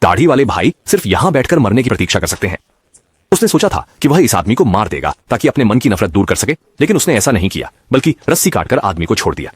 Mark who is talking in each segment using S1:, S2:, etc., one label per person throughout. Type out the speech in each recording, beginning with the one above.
S1: दाढ़ी वाले भाई सिर्फ यहां बैठकर मरने की प्रतीक्षा कर सकते हैं। उसने सोचा था कि वह इस आदमी को मार देगा ताकि अपने मन की नफरत दूर कर सके, लेकिन उसने ऐसा नहीं किया, बल्कि रस्सी काटकर आदमी को छोड़ दिया।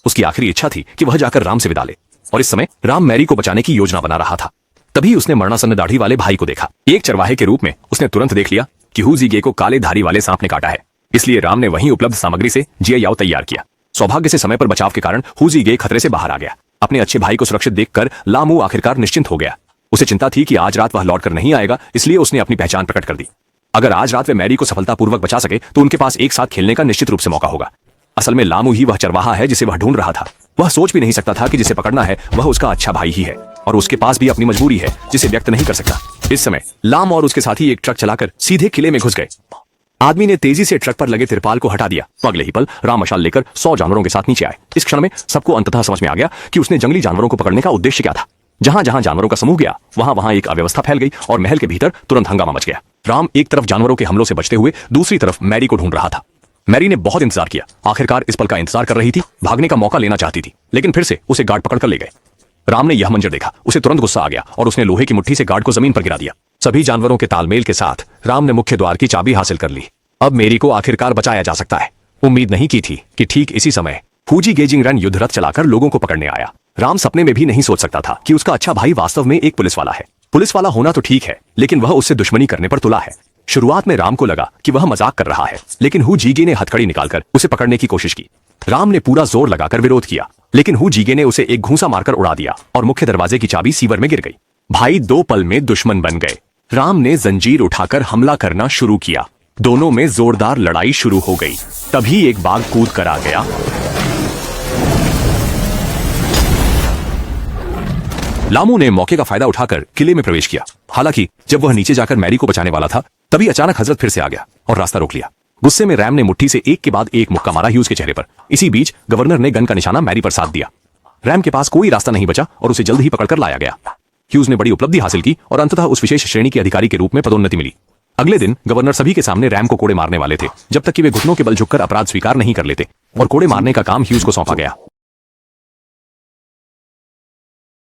S1: उसकी आखिरी इच्छा थी कि वह जाकर राम से विदा ले, और इस समय राम मैरी को बचाने की योजना बना रहा था। तभी उसने मरणासन्न दाढ़ी वाले भाई को देखा। एक चरवाहे के रूप में उसने तुरंत देख लिया कि हु जीगे को काले धारी वाले सांप ने काटा है, इसलिए राम ने वहीं उपलब्ध सामग्री से जिया याव तैयार किया। सौभाग्य से समय पर बचाव के कारण हु जीगे खतरे से बाहर आ गया। अपने अच्छे भाई को सुरक्षित देखकर लामू आखिरकार निश्चिंत हो गया। उसे चिंता थी कि आज रात वह लौटकर नहीं आएगा, इसलिए उसने अपनी पहचान प्रकट कर दी। अगर आज रात वे मैरी को सफलतापूर्वक बचा सके तो उनके पास एक साथ खेलने का निश्चित रूप से मौका होगा। असल में लामू ही वह चरवाहा है जिसे वह ढूंढ रहा था। वह सोच भी नहीं सकता था कि जिसे पकड़ना है वह उसका अच्छा भाई ही है, और उसके पास भी अपनी मजबूरी है जिसे व्यक्त नहीं कर सकता। इस समय लाम और उसके साथी एक ट्रक चलाकर सीधे किले में घुस गए। आदमी ने तेजी से ट्रक पर लगे तिरपाल को हटा दिया। अगले ही पल राम मशाल लेकर 100 जानवरों के साथ नीचे आए। इस क्षण में सबको अंततः समझ में आ गया कि उसने जंगली जानवरों को पकड़ने का उद्देश्य क्या था। जहां जहां जानवरों का समूह गया वहां वहां एक अव्यवस्था फैल गई और महल के भीतर तुरंत हंगामा मच गया। राम एक तरफ जानवरों के हमलों से बचते हुए दूसरी तरफ मैरी को ढूंढ रहा था। मैरी ने बहुत इंतजार किया, आखिरकार इस पल का इंतजार कर रही थी। भागने का मौका लेना चाहती थी, लेकिन फिर से उसे गार्ड पकड़कर ले गए। राम ने यह मंजर देखा, उसे तुरंत गुस्सा आ गया और उसने लोहे की मुट्ठी से गार्ड को जमीन पर गिरा दिया। सभी जानवरों के तालमेल के साथ राम ने मुख्य द्वार की चाबी हासिल कर ली। अब मैरी को आखिरकार बचाया जा सकता है। उम्मीद नहीं की थी कि ठीक इसी समय फूजी गेजिंगरन युद्ध रथ चलाकर लोगों को पकड़ने आया। राम सपने में भी नहीं सोच सकता था कि उसका अच्छा भाई वास्तव में एक पुलिस वाला है। पुलिस वाला होना तो ठीक है, लेकिन वह उससे दुश्मनी करने पर तुला है। शुरुआत में राम को लगा कि वह मजाक कर रहा है, लेकिन हु जीगे ने हथकड़ी निकालकर उसे पकड़ने की कोशिश की। राम ने पूरा जोर लगाकर विरोध किया, लेकिन हु जीगे ने उसे एक घूंसा मारकर उड़ा दिया और मुख्य दरवाजे की चाबी सीवर में गिर गई। भाई 2 पल में दुश्मन बन गए। राम ने जंजीर उठाकर हमला करना शुरू किया। दोनों में जोरदार लड़ाई शुरू हो गई। तभी एक बाघ कूद कर आ गया। लामू ने मौके का फायदा उठाकर किले में प्रवेश किया। हालांकि जब वह नीचे जाकर मैरी को बचाने वाला था, तभी अचानक हजरत फिर से आ गया और रास्ता रोक लिया। गुस्से में रैम ने मुट्ठी से एक के बाद एक मुक्का मारा ह्यूज के चेहरे पर। इसी बीच गवर्नर ने गन का निशाना मैरी पर साध दिया। रैम के पास कोई रास्ता नहीं बचा और उसे जल्द ही पकड़कर लाया गया। ह्यूज ने बड़ी उपलब्धि हासिल की और अंततः उस विशेष श्रेणी के अधिकारी के रूप में पदोन्नति मिली। अगले दिन गवर्नर सभी के सामने रैम को कोड़े मारने वाले थे, जब तक कि वे घुटनों के बल झुककर अपराध स्वीकार नहीं कर लेते, और कोड़े मारने का काम ह्यूज को सौंपा गया।